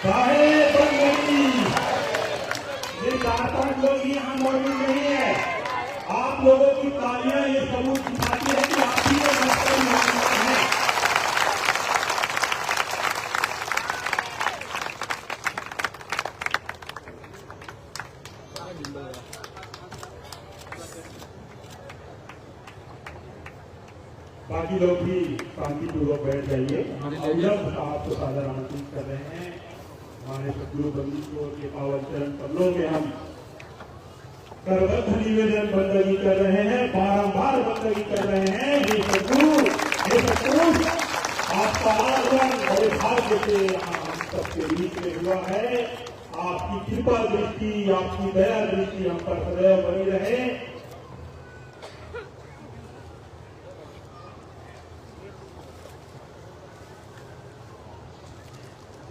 साहेब बंदगी ये 4-5 लोग यहाँ मौजूद नहीं है। आप लोगों की तालियां ये सबूत दिखाती है कि आप ही लोग मौजूद हैं। बाकी लोग भी शांतिपूर्वक बैठ जाइए। अवलंब साहब को सादर आमंत्रित कर रहे हैं। हमारे सतगुरु बंदीश्वर के पावन चरण कमलों में हम करबद्ध निवेदन बंदगी कर रहे हैं, बारंबार बंदगी कर रहे हैं। ये सतगुरु आपका आगमन बड़े भाग्य से हम सबके बीच में हुआ है। आपकी कृपा दृष्टि, आपकी दया दृष्टि हम पर सदैव बनी रहे।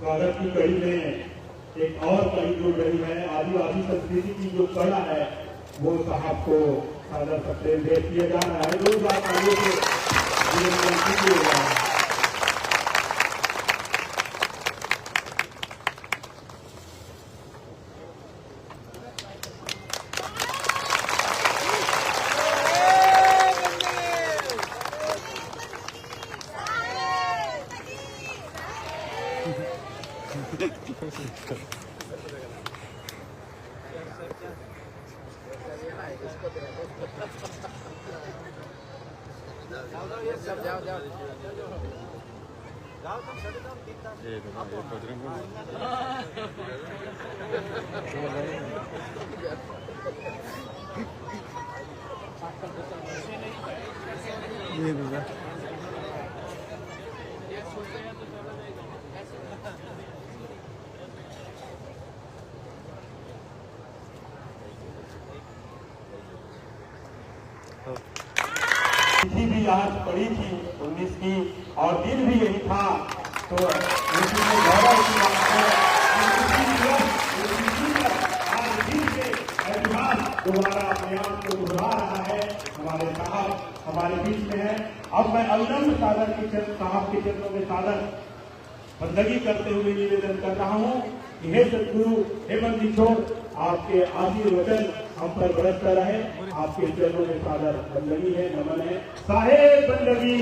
स्वागत की कड़ी में एक और कड़ी जुड़ रही है। आदिवासी संस्कृति की जो कला है वो साहब को सादर सप्रेम भेंट किया जा रहा है। रोज आप आगे से तिथि भी आज पड़ी थी 19 की और दिन भी यही था। तो उसी में गौरव की बात है आज दिन से ऐतिहासिक दोबारा अपने आप को दोहरा रहा है। हमारे साहब हमारे बीच में है। अब मैं अविनम्र सादर साहब के चरणों में सादर बंदगी करते हुए निवेदन कर रहा हूँ कि हे सतगुरु, हे बंदीछोर, आपके आशीर्वचन हम पर बरसता रहे। आपके चरणों में सादर बंदगी है, नमन है। साहेब बंदगी।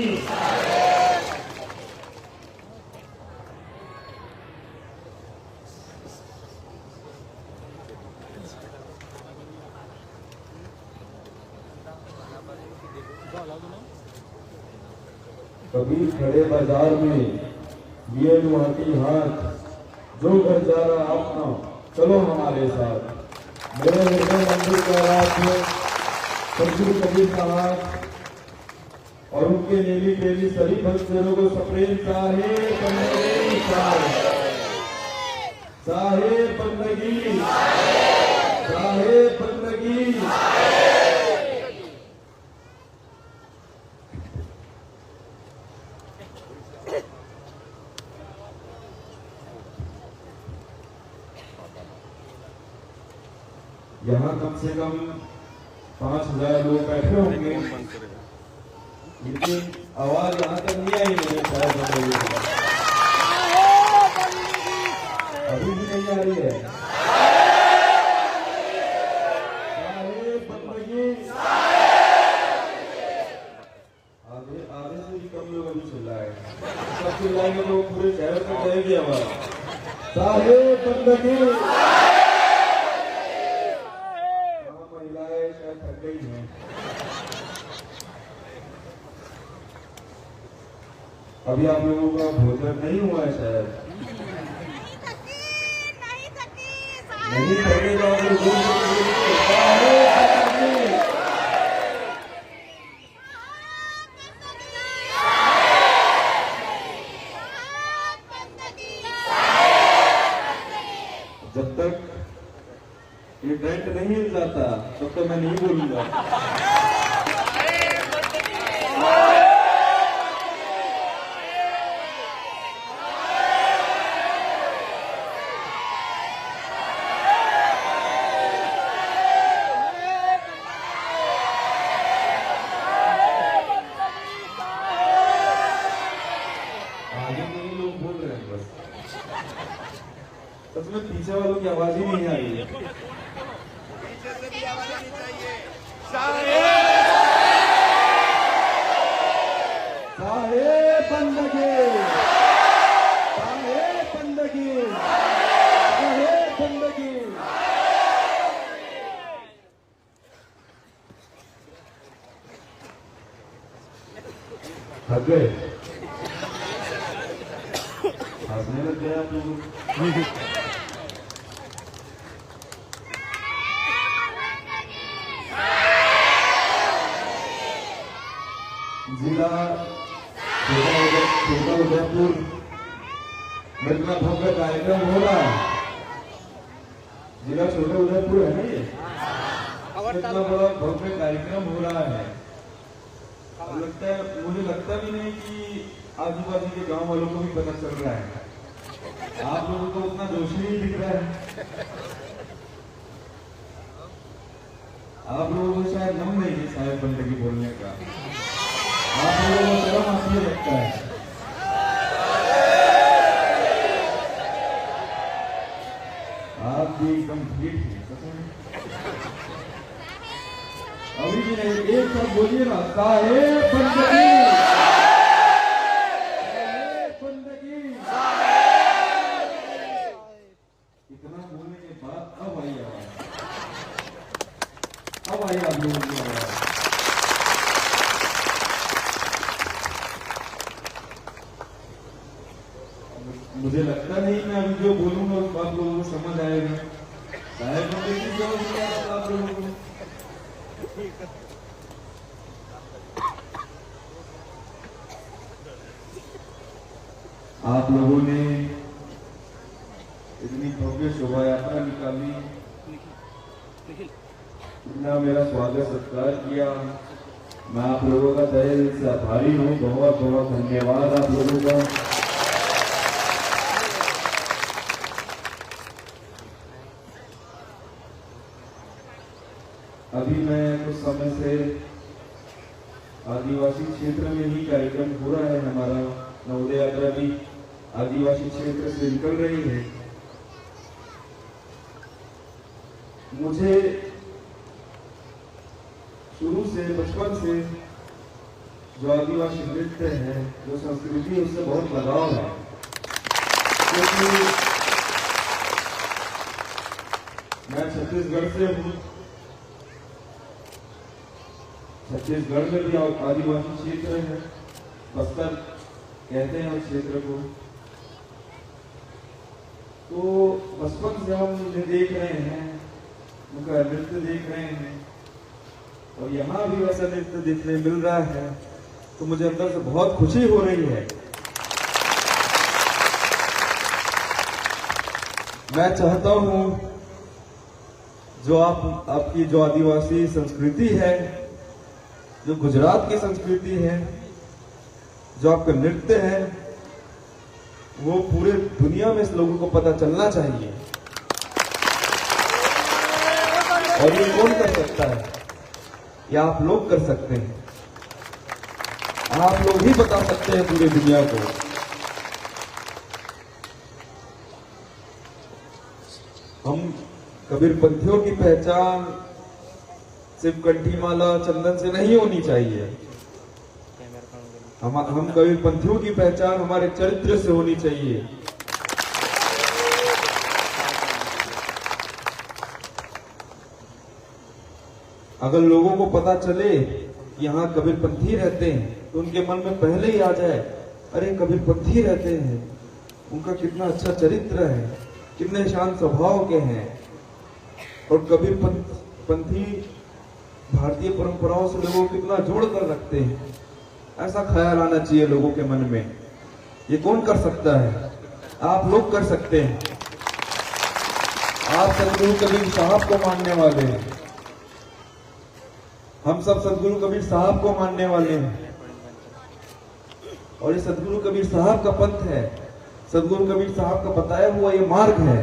कभी खड़े बाजार में लिए लुहाटी हाथ, जो घर जा रहा अपना चलो हमारे साथ। मेरे हृदय मंदिर का रात है सतगुरु कबीर का हाथ और उनके नीली टेली सभी भक्तों को सप्रेम साहेब बंदगी, साहेब बंदगी, साहेब बंदगी। यहाँ कम से कम 5000 लोग बैठे होंगे, लेकिन आवाज यहाँ तक नहीं आई मेरे शायद अभी भी नहीं आ रही है। आधे से भी कम लोग अभी चिल्ला है। सब चिल्लाएंगे तो पूरे शहर तक जाएगी आवाज। साहेब बंदगी। महिलाएं शायद थक गई हैं। अभी आप लोगों का भोजन नहीं हुआ है शायद। नहीं थकेगा जब तक ये टेंट नहीं मिल जाता तब तक मैं नहीं बोलूंगा। आगे नहीं लोग बोल रहे हैं बस। उसमें पीछे वालों की आवाज ही नहीं आ रही है। साहेब बंदगी, साहेब बंदगी, साहेब बंदगी। थक गए, हंसने लग गए आप लोग। जिला छोटा उदयपुर में इतना भव्य कार्यक्रम हो रहा है। जिला छोटा उदयपुर है ना ये, इतना बड़ा भव्य कार्यक्रम हो रहा है। लगता है, मुझे लगता भी नहीं कि आजू बाजू के गांव वालों को भी पता चल रहा है। आप लोगों को उतना जोश ही नहीं दिख रहा है। आप लोगों को शायद दम नहीं है साहेब बंदगी बोलने का। आप लोगों को शर्म आती है लगता है। आप भी एकदम ठीक है। अभी भी नहीं, एक साथ बोलिए ना, साहेब बंदगी, साहेब बंदगी। इतना बोलने के बाद अब आई आवाज, अब आई आप लोगों की आवाज। मुझे लगता नहीं मैं अभी जो बोलूंगा उस बात लोगों को समझ आएगा। साहेब बंदगी समझ नहीं आता आप लोगों को। आप लोगों ने इतनी भव्य शोभा यात्रा निकाली, इतना मेरा स्वागत सत्कार किया। मैं आप लोगों का तहे दिल से आभारी हूँ। बहुत बहुत धन्यवाद आप लोगों का। अभी मैं कुछ समय से आदिवासी क्षेत्र में ही कार्यक्रम हो रहा है। हमारा नवोदय यात्रा भी आदिवासी क्षेत्र से निकल रही है। मुझे शुरू से, बचपन से जो आदिवासी नृत्य है, जो संस्कृति है, उससे बहुत लगाव है। क्योंकि मैं छत्तीसगढ़ से हूँ। छत्तीसगढ़ में भी आदिवासी क्षेत्र है, बस्तर कहते हैं उस क्षेत्र को। तो बचपन से हम उन्हें देख रहे हैं, उनका नृत्य देख रहे हैं, और यहाँ भी वैसा नृत्य देखने मिल रहा है, तो मुझे अंदर से बहुत खुशी हो रही है। मैं चाहता हूँ जो आपकी जो आदिवासी संस्कृति है, जो गुजरात की संस्कृति है, जो आपका नृत्य है, वो पूरे दुनिया में इस लोगों को पता चलना चाहिए। और ये कौन कर सकता है? या आप लोग कर सकते हैं। आप लोग ही बता सकते हैं पूरी दुनिया को। हम कबीरपंथियों की पहचान सिर्फ कंठी माला चंदन से नहीं होनी चाहिए। हम कबीरपंथियों की पहचान हमारे चरित्र से होनी चाहिए। अगर लोगों को पता चले कि यहाँ कबीरपंथी रहते हैं, तो उनके मन में पहले ही आ जाए, अरे कबीरपंथी रहते हैं, उनका कितना अच्छा चरित्र है, कितने शांत स्वभाव के हैं, और कबीरपंथी भारतीय परंपराओं से लोगों को कितना जोड़ कर रखते हैं। ऐसा ख्याल आना चाहिए लोगों के मन में। ये कौन कर सकता है? आप लोग कर सकते हैं। आप सदगुरु कबीर साहब को मानने वाले हैं। हम सब सदगुरु कबीर साहब को मानने वाले हैं, और ये सदगुरु कबीर साहब का पंथ है, सदगुरु कबीर साहब का बताया हुआ ये मार्ग है।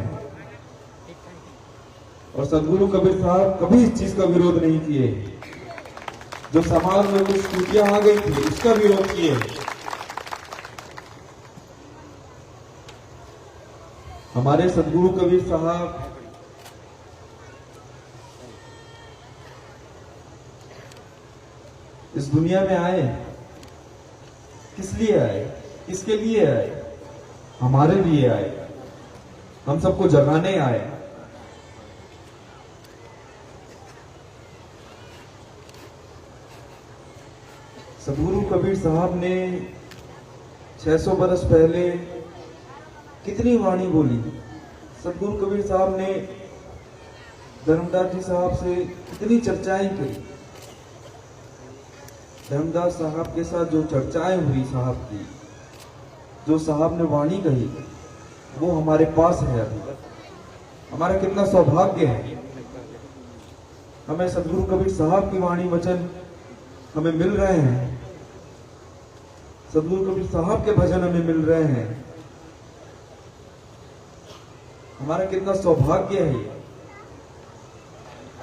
और सदगुरु कबीर साहब कभी इस चीज का विरोध नहीं किए। जो समाज में कुछ त्रुटियां आ गई थी, इसका विरोध किए। हमारे सदगुरु कबीर साहब इस दुनिया में आए, किस लिए आए, किसके लिए आए? हमारे लिए आए, हम सबको जगाने आए। सदगुरु कबीर साहब ने 600 बरस पहले कितनी वाणी बोली। सदगुरु कबीर साहब ने धर्मदास जी साहब से कितनी चर्चाएं की। धर्मदास साहब के साथ जो चर्चाएं हुई साहब की, जो साहब ने वाणी कही, वो हमारे पास है अभी। हमारा कितना सौभाग्य है, हमें सदगुरु कबीर साहब की वाणी वचन हमें मिल रहे हैं, सदगुरु कबीर साहब के भजन हमें मिल रहे हैं। हमारा कितना सौभाग्य है।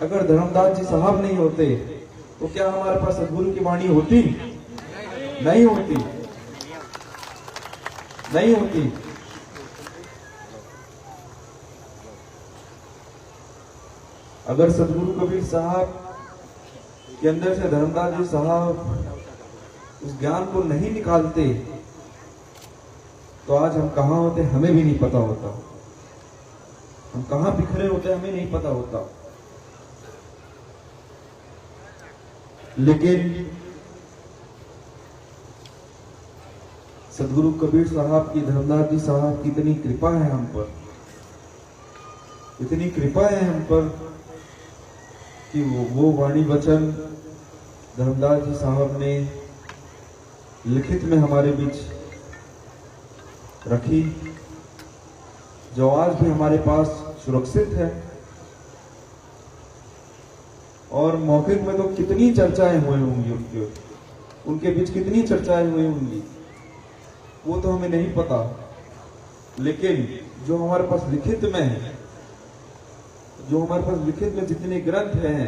अगर धर्मदास जी साहब नहीं होते तो क्या हमारे पास सदगुरु की वाणी होती? नहीं होती, नहीं होती। अगर सदगुरु कबीर साहब के अंदर से धर्मदास जी साहब उस ज्ञान को नहीं निकालते तो आज हम कहां होते हमें भी नहीं पता होता। हम कहां बिखरे होते हमें नहीं पता होता। लेकिन सदगुरु कबीर साहब की, धर्मदास जी साहब की इतनी कृपा है हम पर, इतनी कृपा है हम पर कि वो वाणी वचन धर्मदास जी साहब ने लिखित में हमारे बीच रखी, जो आज भी हमारे पास सुरक्षित है। और मौखिक में तो कितनी चर्चाएं हुई होंगी, उनके बीच कितनी चर्चाएं हुई होंगी, वो तो हमें नहीं पता। लेकिन जो हमारे पास लिखित में है, जो हमारे पास लिखित में जितने ग्रंथ हैं,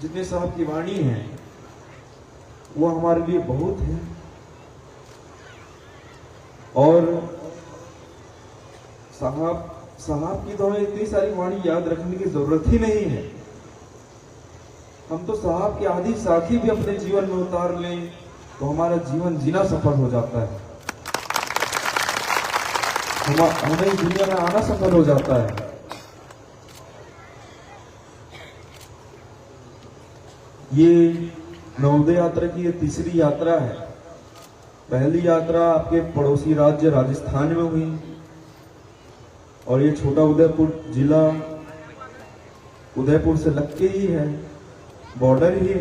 जितने साहब की वाणी है, वो हमारे लिए बहुत है। और साहब की तो हमें इतनी सारी वाणी याद रखने की जरूरत ही नहीं है। हम तो साहब की आधी साखी भी अपने जीवन में उतार लें तो हमारा जीवन जीना सफल हो जाता है, हमें इस दुनिया में आना सफल हो जाता है। ये नवोदय यात्रा की ये तीसरी यात्रा है। पहली यात्रा आपके पड़ोसी राज्य राजस्थान में हुई और ये छोटा उदयपुर जिला उदयपुर से लग के ही है, बॉर्डर ही है।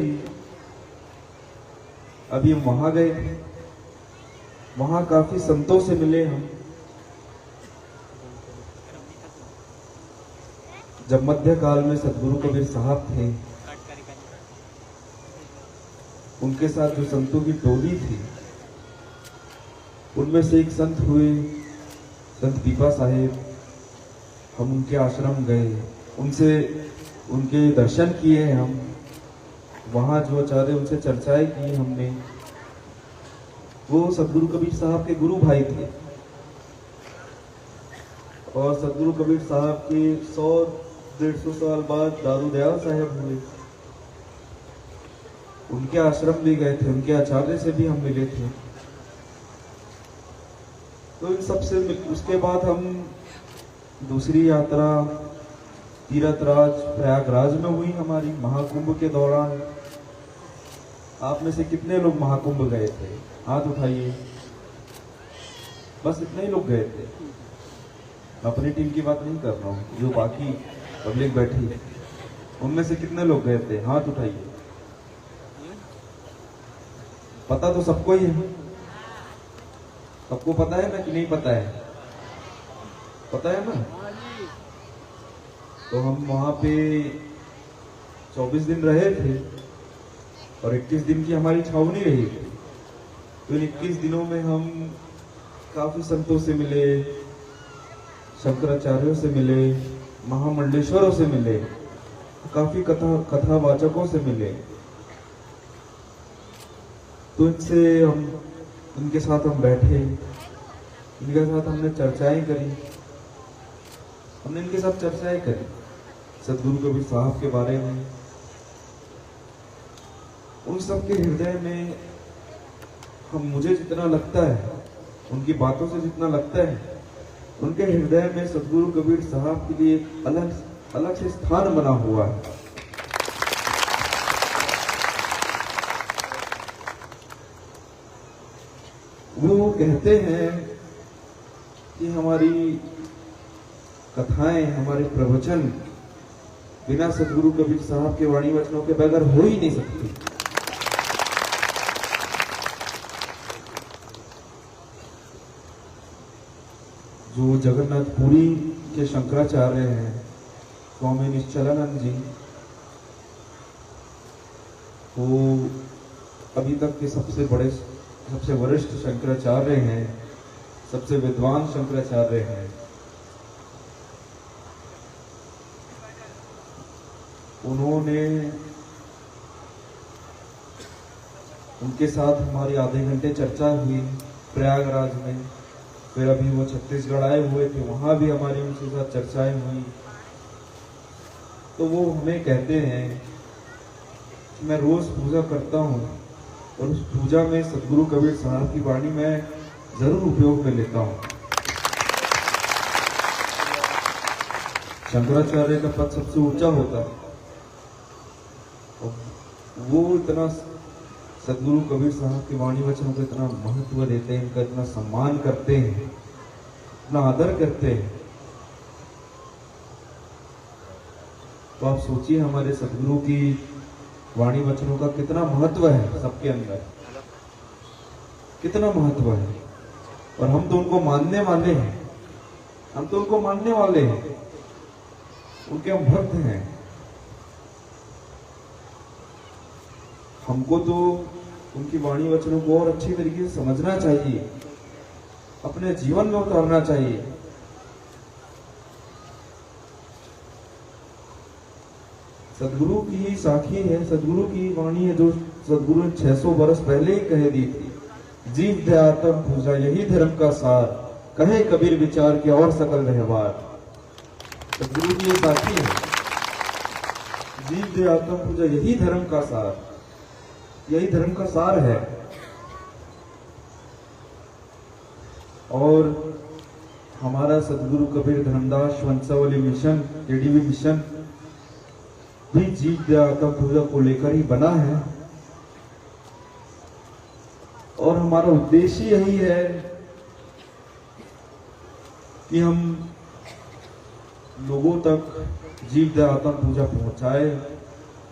अभी हम वहां गए थे, वहां काफी संतों से मिले हम। जब मध्यकाल में सदगुरु कबीर साहब थे, उनके साथ जो संतों की टोली थी, उनमें से एक संत हुए संत पीपा साहेब। हम उनके आश्रम गए, उनसे उनके दर्शन किए हम, वहां जो आचार्य उनसे चर्चाएं की हमने। वो सदगुरु कबीर साहब के गुरु भाई थे और सदगुरु कबीर साहब के 100-150 साल बाद दादू दयाल साहब हुए, उनके आश्रम भी गए थे, उनके आचार्य से भी हम मिले थे। तो इन सबसे उसके बाद हम दूसरी यात्रा तीर्थराज प्रयागराज में हुई हमारी, महाकुंभ के दौरान। आप में से कितने लोग महाकुंभ गए थे? हाथ उठाइए। बस इतने ही लोग गए थे। अपनी टीम की बात नहीं कर रहा हूँ, जो बाकी पब्लिक बैठी है उनमें से कितने लोग गए थे? हाथ उठाइए। पता तो सबको ही है, सबको पता है ना कि नहीं पता है? पता है ना? तो हम वहां पे 24 दिन रहे थे और 21 दिन की हमारी छावनी रही थी। तो इन 21 दिनों में हम काफी संतों से मिले, शंकराचार्यों से मिले, महामंडलेश्वरों से मिले, काफी कथावाचकों से मिले। तो इनके साथ हम बैठे, इनके साथ हमने चर्चाएं करी। हमने इनके साथ चर्चाएं करी सदगुरु कबीर साहब के बारे में। उन सब के हृदय में मुझे जितना लगता है, उनकी बातों से जितना लगता है, उनके हृदय में सदगुरु कबीर साहब के लिए एक अलग से स्थान बना हुआ है। वो कहते हैं कि हमारी कथाएं, हमारे प्रवचन बिना सदगुरु कबीर साहब के वाणी वचनों के बगैर हो ही नहीं सकती। जो जगन्नाथपुरी के शंकराचार्य हैं स्वामी निश्चलानंद जी, वो अभी तक के सबसे वरिष्ठ शंकराचार्य हैं, सबसे विद्वान शंकराचार्य हैं। उन्होंने उनके साथ हमारी आधे घंटे चर्चा हुई प्रयागराज में, फिर अभी वो छत्तीसगढ़ आए हुए थे, वहां भी हमारी उनके साथ चर्चाएं हुई। तो वो हमें कहते हैं कि मैं रोज पूजा करता हूँ और उस पूजा में सदगुरु कबीर साहब की वाणी मैं जरूर उपयोग में लेता हूँ। शंकराचार्य का पद सबसे ऊंचा होता है, वो इतना सदगुरु कबीर साहब की वाणी वचनों को इतना महत्व देते हैं, इनका इतना सम्मान करते हैं, इतना आदर करते हैं। तो आप सोचिए हमारे सदगुरु की वाणी वचनों का कितना महत्व है, सबके अंदर कितना महत्व है। और हम तो उनको मानने वाले हैं, उनके हम भक्त हैं। हमको तो उनकी वाणी वचनों को और अच्छी तरीके से समझना चाहिए, अपने जीवन में उतारना चाहिए। सदगुरु की ही साखी है, सदगुरु की वाणी है, जो सदगुरु ने 600 वर्ष पहले ही कह दी थी। जीव दयात्म पूजा यही धर्म का सार, कहे कबीर विचार के और सकल व्यवहार। सदगुरु की ये साखी है, जीव दयात्म पूजा यही धर्म का सार, यही धर्म का सार है। और हमारा सदगुरु कबीर धर्मदास वंशावली मिशन, एडीवी मिशन भी जीव दयात्म पूजा को लेकर ही बना है। और हमारा उद्देश्य यही है कि हम लोगों तक जीव दयात्म पूजा पहुंचाए,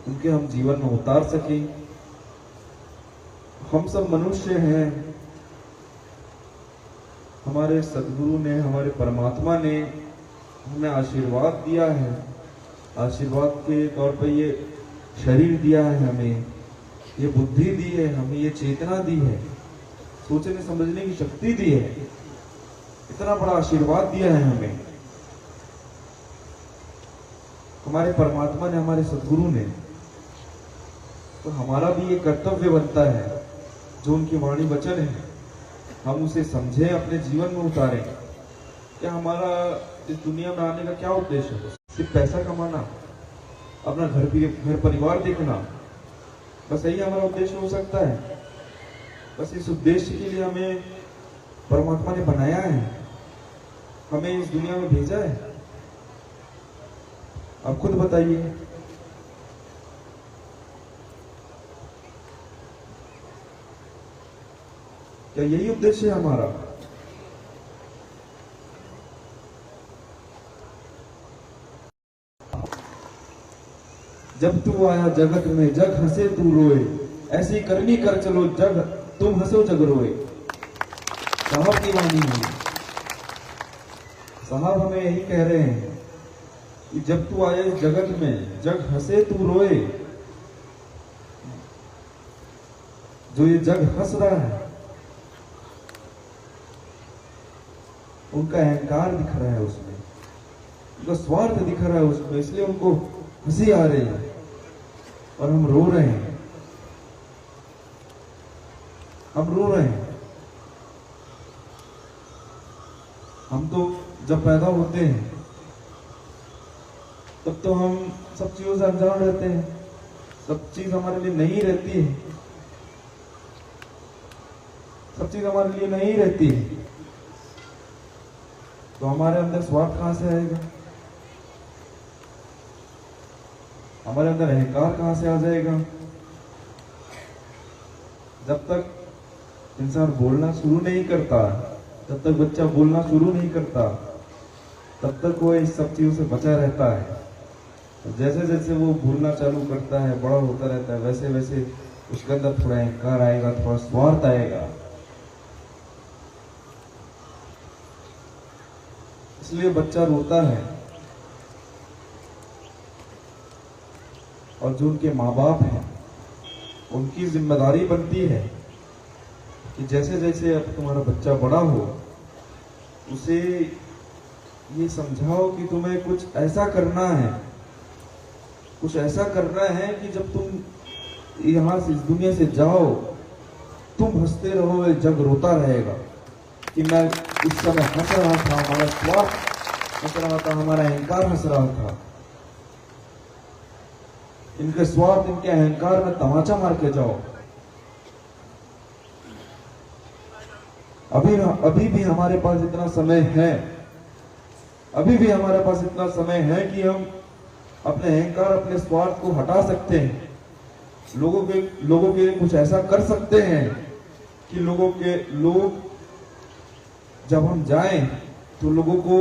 उनके हम जीवन में उतार सकें। हम सब मनुष्य हैं, हमारे सदगुरु ने, हमारे परमात्मा ने हमें आशीर्वाद दिया है। आशीर्वाद के तौर पर ये शरीर दिया है हमें, ये बुद्धि दी है हमें, ये चेतना दी है, सोचने समझने की शक्ति दी है। इतना बड़ा आशीर्वाद दिया है हमें हमारे परमात्मा ने, हमारे सदगुरु ने। तो हमारा भी ये कर्तव्य बनता है, जो उनकी वाणी वचन है हम उसे समझें, अपने जीवन में उतारें। क्या हमारा इस दुनिया में आने का क्या उद्देश्य है? सिर्फ पैसा कमाना, अपना घर परिवार देखना, बस यही हमारा उद्देश्य हो सकता है? बस इस उद्देश्य के लिए हमें परमात्मा ने बनाया है, हमें इस दुनिया में भेजा है? आप खुद बताइए। क्या यही उद्देश्य है हमारा? जब तू आया जगत में जग हंसे तू रोए, ऐसी करनी कर चलो जग तुम हंसो जग रोए। साहब की वाणी है, साहब हमें यही कह रहे हैं कि जब तू आया इस जगत में जग हंसे तू रोए। जो ये जग हंस रहा है उनका अहंकार दिख रहा है उसमें, उनका स्वार्थ दिख रहा है उसमें, इसलिए उनको हंसी आ रही है और हम रो रहे हैं, हम रो रहे हैं। हम तो जब पैदा होते हैं तब तो हम सब चीजों से अनजान रहते हैं, सब चीज हमारे लिए नहीं रहती है, सब चीज हमारे लिए नहीं रहती है, तो हमारे अंदर स्वार्थ कहां से आएगा, हमारे अंदर अहंकार कहां से आ जाएगा। जब तक इंसान बोलना शुरू नहीं करता, जब तक बच्चा बोलना शुरू नहीं करता, तब तक वो इस सब चीजों से बचा रहता है। जैसे जैसे वो बोलना चालू करता है, बड़ा होता रहता है, वैसे वैसे उसके अंदर थोड़ा अहंकार आएगा, थोड़ा स्वार्थ आएगा। इसलिए बच्चा रोता है और जो उनके माँ बाप हैं उनकी जिम्मेदारी बनती है कि जैसे जैसे अब तुम्हारा बच्चा बड़ा हो, उसे ये समझाओ कि तुम्हें कुछ ऐसा करना है, कुछ ऐसा करना है कि जब तुम यहाँ से इस दुनिया से जाओ, तुम हंसते रहोगे, जग रोता रहेगा कि मैं इस समय हंस रहा था, हमारा स्वार्थ हंस रहा था, हमारा अहंकार हंस रहा था। इनके स्वार्थ, इनके अहंकार में तमाचा मार के जाओ। अभी भी हमारे पास इतना समय है, अभी भी हमारे पास इतना समय है कि हम अपने अहंकार, अपने स्वार्थ को हटा सकते हैं। लोगों के कुछ ऐसा कर सकते हैं कि लोग जब हम जाएं तो लोगों को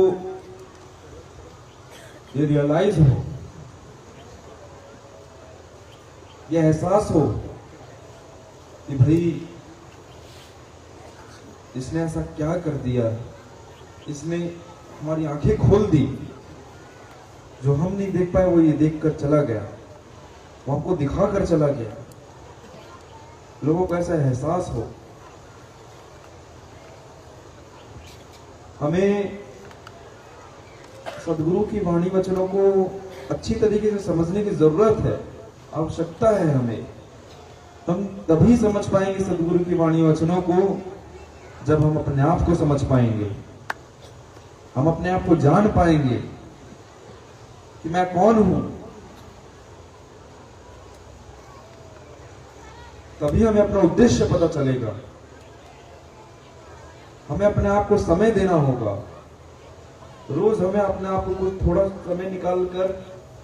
ये रियलाइज हो, ये एहसास हो कि भाई इसने ऐसा क्या कर दिया, इसने हमारी आंखें खोल दी, जो हम नहीं देख पाए वो ये देख कर चला गया, वो हमको दिखा कर चला गया। लोगों को ऐसा एहसास हो। हमें सदगुरु की वाणी वचनों को अच्छी तरीके से समझने की जरूरत है, आवश्यकता है हमें। हम तभी समझ पाएंगे सदगुरु की वाणी वचनों को जब हम अपने आप को समझ पाएंगे, हम अपने आप को जान पाएंगे कि मैं कौन हूं। तभी हमें अपना उद्देश्य पता चलेगा। हमें अपने आप को समय देना होगा। रोज हमें अपने आप को कुछ थोड़ा समय निकाल कर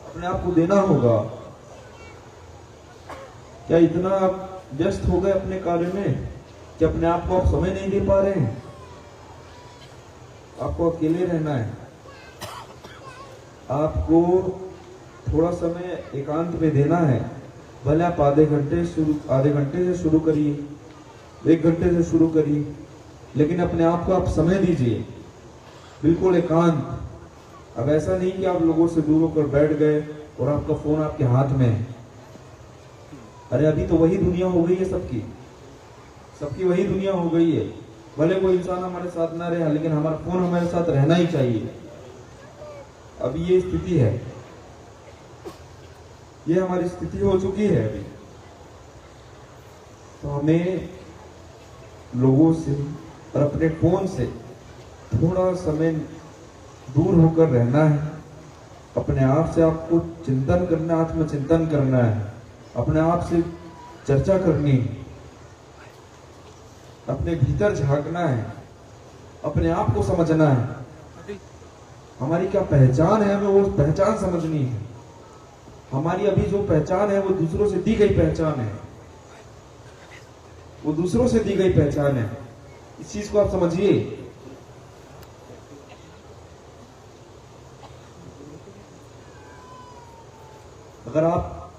अपने आप को देना होगा। क्या इतना आप व्यस्त हो गए अपने कार्य में कि अपने आप को आप समय नहीं दे पा रहे हैं? आपको अकेले रहना है, आपको थोड़ा समय एकांत में देना है। भले आप आधे घंटे से शुरू करिए, 1 घंटे से शुरू करिए, लेकिन अपने आप को आप समय दीजिए, बिल्कुल एकांत। अब ऐसा नहीं कि आप लोगों से दूर होकर बैठ गए और आपका फोन आपके हाथ में है। अरे अभी तो वही दुनिया हो गई है, सबकी वही दुनिया हो गई है। भले कोई इंसान हमारे साथ ना रहे, लेकिन हमारा फोन हमारे साथ रहना ही चाहिए। अभी ये स्थिति है, ये हमारी स्थिति हो चुकी है अभी। तो हमें लोगों से और अपने फोन से थोड़ा समय दूर होकर रहना है। अपने आप से आपको चिंतन करना, आत्मचिंतन करना है, अपने आप से चर्चा करनी है, अपने भीतर झांकना है, अपने आप को समझना है। हमारी क्या पहचान है, हमें वो पहचान समझनी है। हमारी अभी जो पहचान है वो दूसरों से दी गई पहचान है, वो दूसरों से दी गई पहचान है। इस चीज को आप समझिए। अगर आप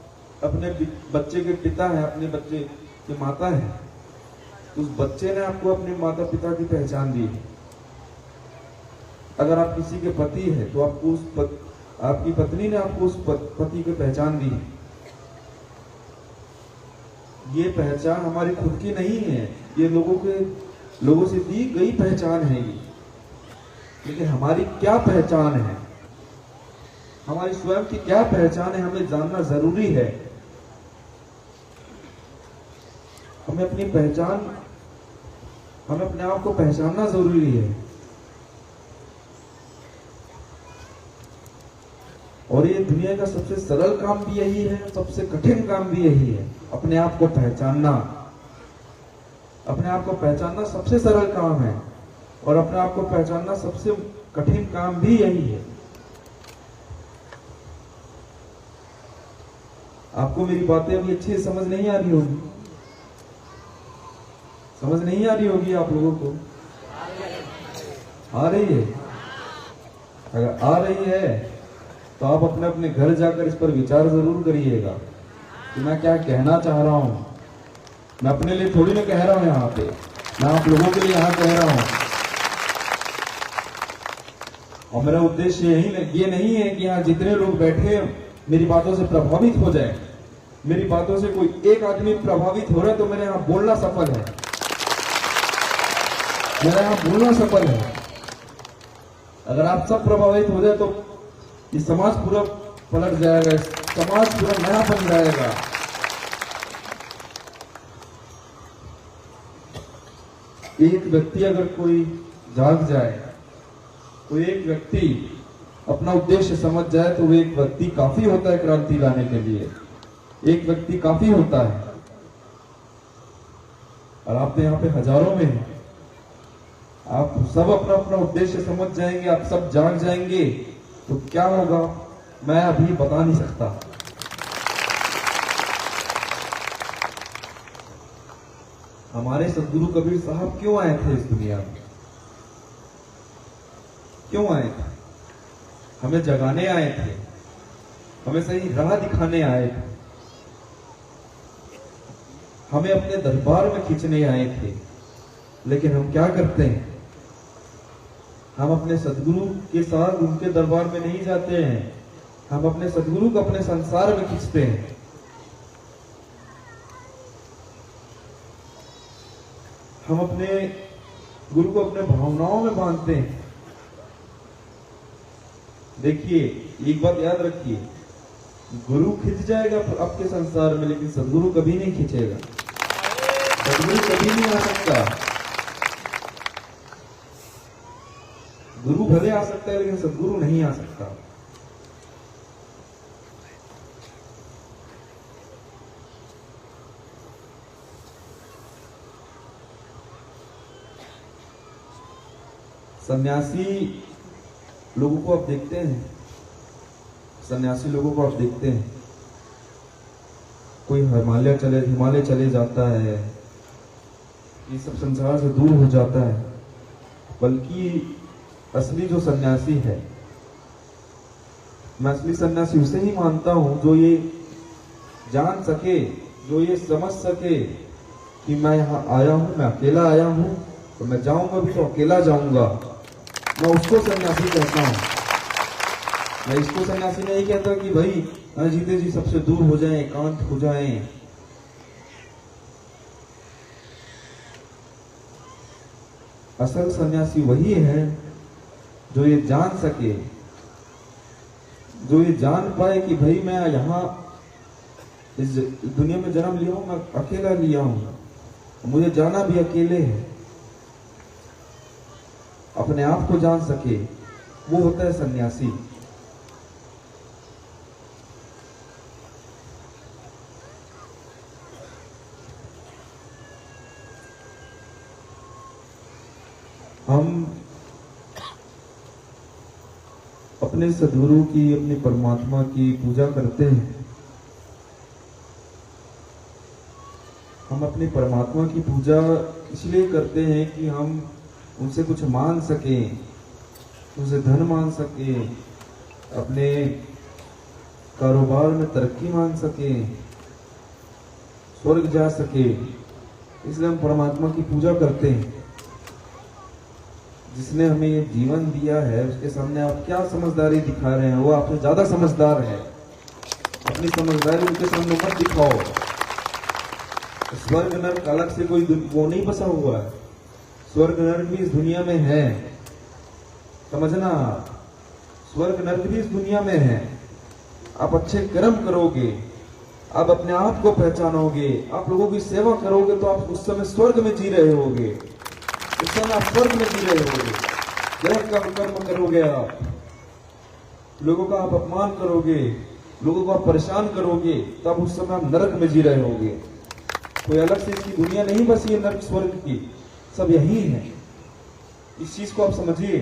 अपने बच्चे के पिता हैं, अपने बच्चे की माता हैं, तो उस बच्चे ने आपको अपने माता पिता की पहचान दी है। अगर आप किसी के पति हैं तो आपको आपकी पत्नी ने आपको उस पति की पहचान दी है। ये पहचान हमारी खुद की नहीं है, ये लोगों से दी गई पहचान है ये। लेकिन हमारी क्या पहचान है, हमारी स्वयं की क्या पहचान है, हमें जानना जरूरी है। हमें अपनी पहचान, हमें अपने आप को पहचानना जरूरी है। और ये दुनिया का सबसे सरल काम भी यही है, सबसे कठिन काम भी यही है। अपने आप को पहचानना, अपने आप को पहचानना सबसे सरल काम है और अपने आप को पहचानना सबसे कठिन काम भी यही है। आपको मेरी बातें अभी अच्छी से समझ नहीं आ रही होगी, समझ नहीं आ रही होगी आप लोगों को? आ रही है? अगर आ रही है तो आप अपने अपने घर जाकर इस पर विचार जरूर करिएगा कि मैं क्या कहना चाह रहा हूं। मैं अपने लिए थोड़ी ना कह रहा हूं यहाँ पे, मैं आप लोगों के लिए यहाँ कह रहा हूं। और मेरा उद्देश्य ये नहीं है कि यहाँ जितने लोग बैठे मेरी बातों से प्रभावित हो जाए। मेरी बातों से कोई एक आदमी प्रभावित हो रहा है तो मेरे यहाँ बोलना सफल है, मेरा यहाँ बोलना सफल है। अगर आप सब प्रभावित हो जाए तो ये समाज पूरा पलट जाएगा, समाज पूरा नया बन जाएगा। एक व्यक्ति अगर कोई जाग जाए, कोई एक व्यक्ति अपना उद्देश्य समझ जाए तो वो एक व्यक्ति काफी होता है क्रांति लाने के लिए। एक व्यक्ति काफी होता है। और आप तो यहाँ पे हजारों में हैं। आप सब अपना अपना उद्देश्य समझ जाएंगे, आप सब जाग जाएंगे तो क्या होगा मैं अभी बता नहीं सकता। हमारे सदगुरु कबीर साहब क्यों आए थे इस दुनिया में? क्यों आए थे? हमें जगाने आए थे, हमें सही राह दिखाने आए थे, हमें अपने दरबार में खींचने आए थे। लेकिन हम क्या करते हैं? हम अपने सदगुरु के साथ उनके दरबार में नहीं जाते हैं, हम अपने सदगुरु को अपने संसार में खींचते हैं। हम अपने गुरु को अपने भावनाओं में बांधते हैं। देखिए, एक बात याद रखिए, गुरु खिंच जाएगा आपके संसार में, लेकिन सदगुरु कभी नहीं खींचेगा। सदगुरु कभी नहीं आ सकता। गुरु भले आ सकता है लेकिन सदगुरु नहीं आ सकता। सन्यासी लोगों को आप देखते हैं, सन्यासी लोगों को आप देखते हैं, कोई हिमालय चले जाता है, ये सब संसार से दूर हो जाता है। बल्कि असली जो सन्यासी है, मैं असली सन्यासी उसे ही मानता हूं जो ये जान सके, जो ये समझ सके कि मैं यहाँ आया हूं, मैं अकेला आया हूं, तो मैं जाऊंगा भी तो अकेला जाऊंगा। मैं उसको सन्यासी कहता हूं। मैं इसको सन्यासी नहीं कहता कि भाई जीते जी सबसे दूर हो जाएं, एकांत हो जाएं। असल सन्यासी वही है जो ये जान सके, जो ये जान पाए कि भाई मैं यहाँ इस दुनिया में जन्म लिया हूं, मैं अकेला लिया हूं, मुझे जाना भी अकेले है। अपने आप को जान सके, वो होता है सन्यासी। हम अपने सद्गुरु की, अपने परमात्मा की पूजा करते हैं। हम अपने परमात्मा की पूजा इसलिए करते हैं कि हम उनसे कुछ मांग सकें, उनसे धन मांग सकें, अपने कारोबार में तरक्की मांग सकें, स्वर्ग जा सके। इसलिए हम परमात्मा की पूजा करते हैं। जिसने हमें ये जीवन दिया है उसके सामने आप क्या समझदारी दिखा रहे हैं? वो आपसे ज्यादा समझदार है। अपनी समझदारी उनके सामने मत दिखाओ। स्वर्ग नरक अलग से कोई वो नहीं बसा हुआ है। स्वर्ग नरक भी इस दुनिया में है, समझना। स्वर्ग नरक भी इस दुनिया में है। आप अच्छे कर्म करोगे, आप अपने आप को पहचानोगे, आप लोगों की सेवा करोगे तो आप उस समय स्वर्ग में जी रहे होगे। उस समय आप स्वर्ग में जी रहे होगे। गलत कर्म करोगे आप लोगों का आप अपमान करोगे, लोगों को आप परेशान करोगे, तब उस समय आप नरक में जी रहे होगे। कोई अलग से इसकी दुनिया नहीं बसी है नरक स्वर्ग की, सब यही है। इस चीज को आप समझिए।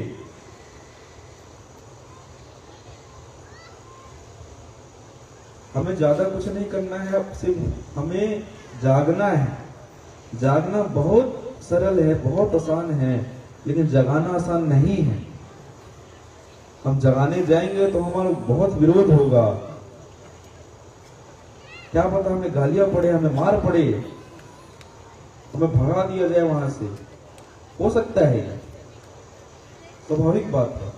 हमें ज्यादा कुछ नहीं करना है, अब सिर्फ हमें जागना है। जागना बहुत सरल है, बहुत आसान है, लेकिन जगाना आसान नहीं है। हम जगाने जाएंगे तो हमारा बहुत विरोध होगा। क्या पता हमें गालियां पड़े, हमें मार पड़े, हमें भगा दिया जाए वहां से, हो सकता है, स्वाभाविक बात है।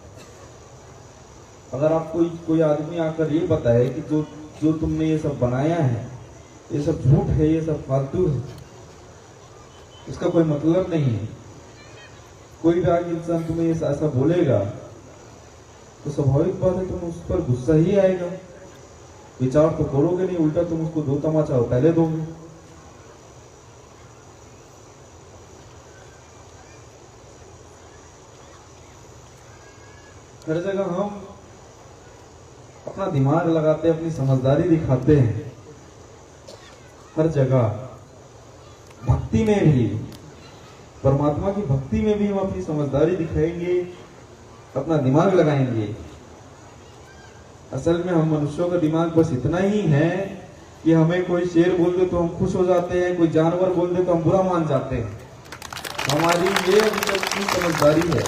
अगर आप कोई आदमी आकर ये बताए कि जो तुमने ये सब बनाया है, ये सब झूठ है, ये सब फालतू है, इसका कोई मतलब नहीं है। कोई भी आगे इंसान तुम्हें ये ऐसा बोलेगा तो स्वाभाविक बात है तुम उस पर गुस्सा ही आएगा। विचार तो करोगे नहीं, उल्टा तुम उसको दो तमाचा पहले दोगे। हर जगह हम अपना दिमाग लगाते हैं, अपनी समझदारी दिखाते हैं। हर जगह भक्ति में भी, परमात्मा की भक्ति में भी हम अपनी समझदारी दिखाएंगे, अपना दिमाग लगाएंगे। असल में हम मनुष्यों का दिमाग बस इतना ही है कि हमें कोई शेर बोल दे तो हम खुश हो जाते हैं, कोई जानवर बोल दे तो हम बुरा मान जाते हैं। हमारी ये अभी तक की समझदारी है।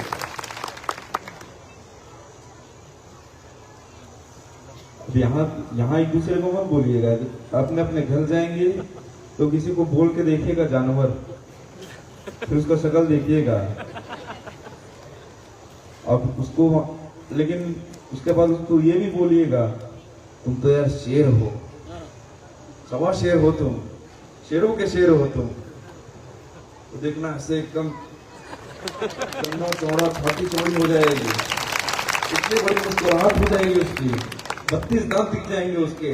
यहाँ एक दूसरे को मत बोलिएगा। अपने अपने घर जाएंगे तो किसी को बोल के देखिएगा जानवर, फिर उसका शक्ल देखिएगा, अब उसको, लेकिन उसके बाद उसको ये भी बोलिएगा तुम तो यार शेर हो, सवा शेर हो तुम, शेरों के शेर हो तुम। तो देखना ऐसे एकदम चौड़ा, छाती चौड़ी हो जाएगी, इतनी बड़ी मुस्कुराहट हो जाएगी उसकी, 32 दांत दिख जाएंगे उसके।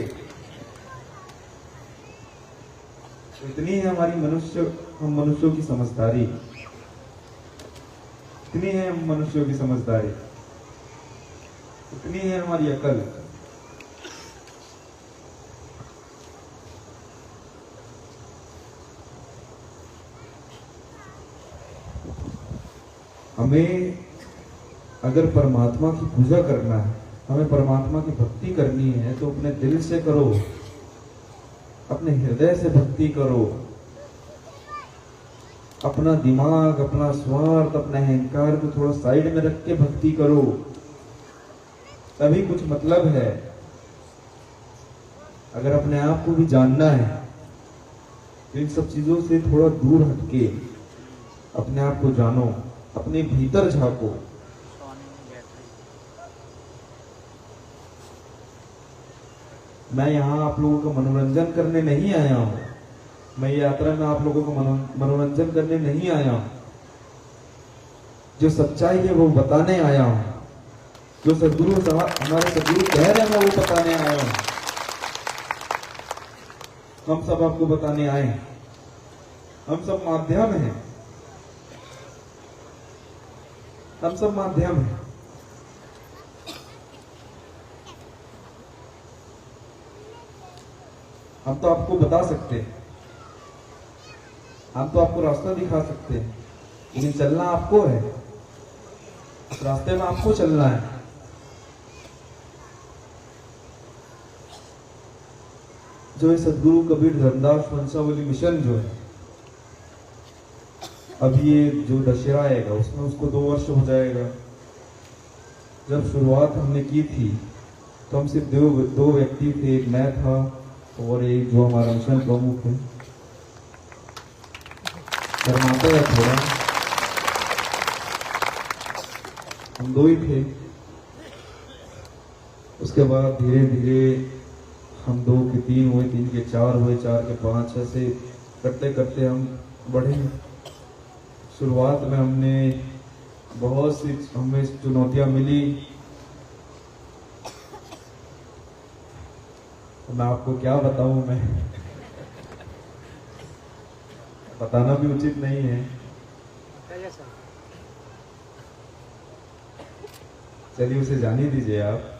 इतनी है हम मनुष्यों की समझदारी, इतनी है हम मनुष्यों की समझदारी, इतनी है हमारी अकल। हमें अगर परमात्मा की पूजा करना है, हमें परमात्मा की भक्ति करनी है, तो अपने दिल से करो, अपने हृदय से भक्ति करो। अपना दिमाग, अपना स्वार्थ, अपना अहंकार को थोड़ा साइड में रख के भक्ति करो, तभी कुछ मतलब है। अगर अपने आप को भी जानना है तो इन सब चीजों से थोड़ा दूर हटके अपने आप को जानो, अपने भीतर झांको। मैं यहाँ आप लोगों का मनोरंजन करने नहीं आया हूँ, मैं ये यात्रा में आप लोगों को मनोरंजन करने नहीं आया हूँ। जो सच्चाई है वो बताने आया हूँ, जो हमारे सदगुरु कह रहे हैं मैं वो बताने आया हूँ। हम सब आपको बताने आए हैं, हम सब माध्यम हैं, हम सब माध्यम हैं। हम तो आपको बता सकते हैं, हम तो आपको रास्ता दिखा सकते हैं, लेकिन चलना आपको है, उस रास्ते में आपको चलना है। जो ये सदगुरु कबीर धर्मदास वंशावली मिशन जो है, अब ये जो दशहरा आएगा उसमें उसको 2 वर्ष हो जाएगा। जब शुरुआत हमने की थी तो हम सिर्फ दो व्यक्ति थे, एक मैं था और एक जो हमारा मिशन प्रमुख है, शर्माता है थोड़ा, हम 2 ही थे। उसके बाद धीरे धीरे हम 2 के 3 हुए, 3 के 4 हुए, 4 के 5, ऐसे करते करते हम बढ़े। शुरुआत में हमने बहुत सी हमें चुनौतियां मिली, तो मैं आपको क्या बताऊं, मैं बताना भी उचित नहीं है। चलिए उसे जाने दीजिए आप।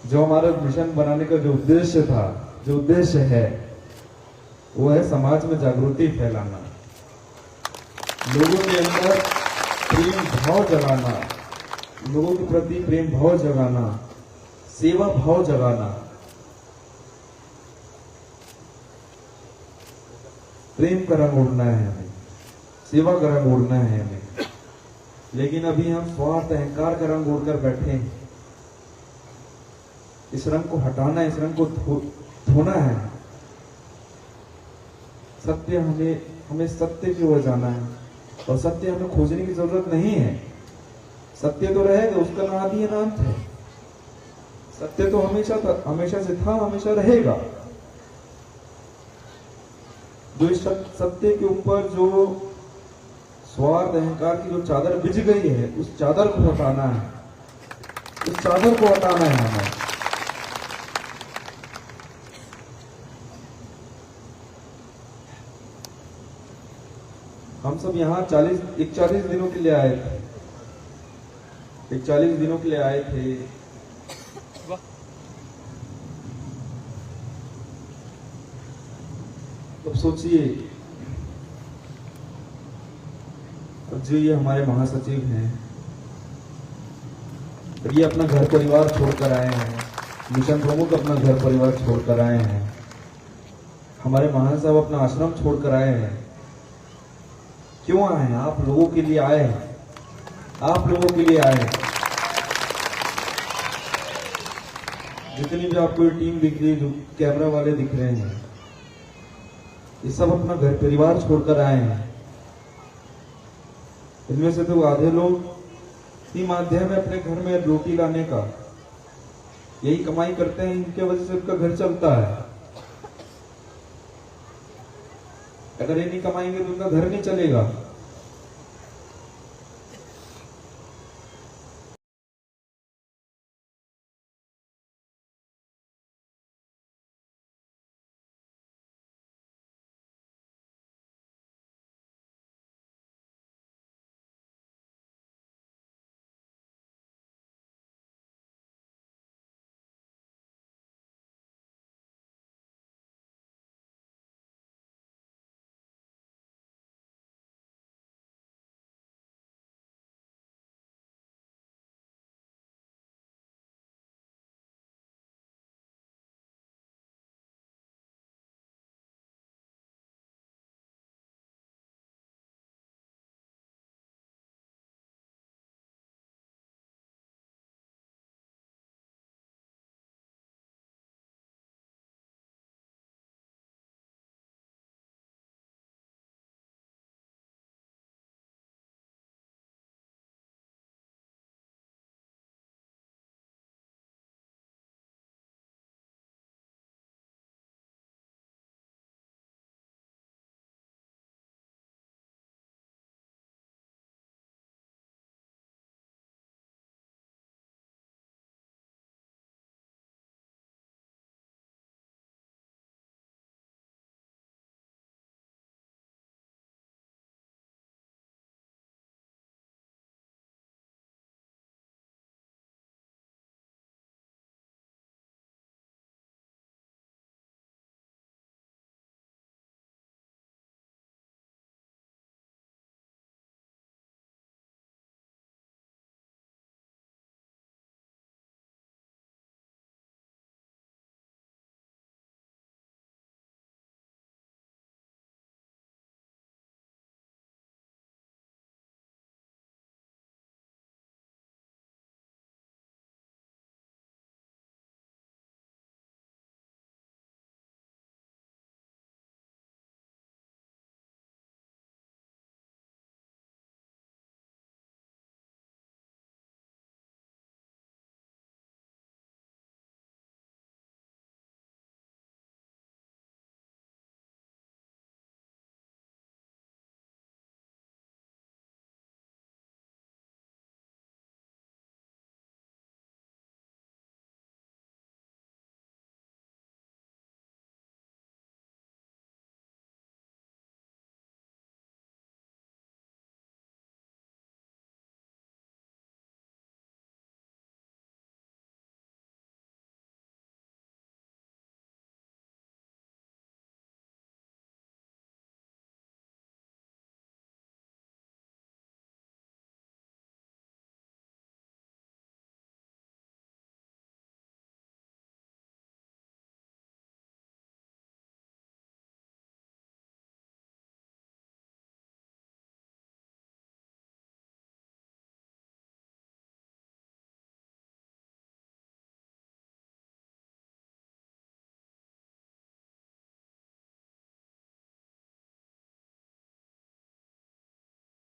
जो हमारा मिशन बनाने का जो उद्देश्य था, जो उद्देश्य है, वो है समाज में जागृति फैलाना, लोगों के अंदर प्रेम भाव जगाना, लोगों के प्रति प्रेम भाव जगाना, सेवा भाव जगाना। प्रेम का रंग उड़ना है हमें, सेवा का रंग उड़ना है हमें। लेकिन अभी हम स्वार्थ अहंकार का रंग उड़कर बैठे हैं। इस रंग को हटाना है, इस रंग को धोना है। सत्य हमें सत्य की ओर जाना है, और सत्य हमें खोजने की जरूरत नहीं है। सत्य तो रहेगा, उसका ना आदि है ना अंत है। सत्य तो हमेशा से था, हमेशा रहेगा। जो इस सत्य के ऊपर जो स्वार्थ अहंकार की जो चादर बिछ गई है, उस चादर को हटाना है, उस चादर को हटाना है हमें। हम सब यहाँ 41 दिनों के लिए आए थे, 41 दिनों के लिए आए थे। अब सोचिए, अब जो ये हमारे महासचिव हैं, ये अपना घर परिवार छोड़कर आए हैं, मिशन प्रमुख अपना घर परिवार छोड़कर आए हैं, हमारे महान साहब अपना आश्रम छोड़कर आए हैं। क्यों आए हैं? आप लोगों के लिए आए हैं, आप लोगों के लिए आए हैं। जितनी भी आपको टीम दिख रही है, जो कैमरा वाले दिख रहे हैं, ये सब अपना घर परिवार छोड़कर आए हैं। इनमें से तो आधे लोग ही माध्यम है अपने घर में रोटी लाने का, यही कमाई करते हैं, इनके वजह से उनका घर चलता है। अगर ये नहीं कमाएंगे तो उनका घर नहीं चलेगा।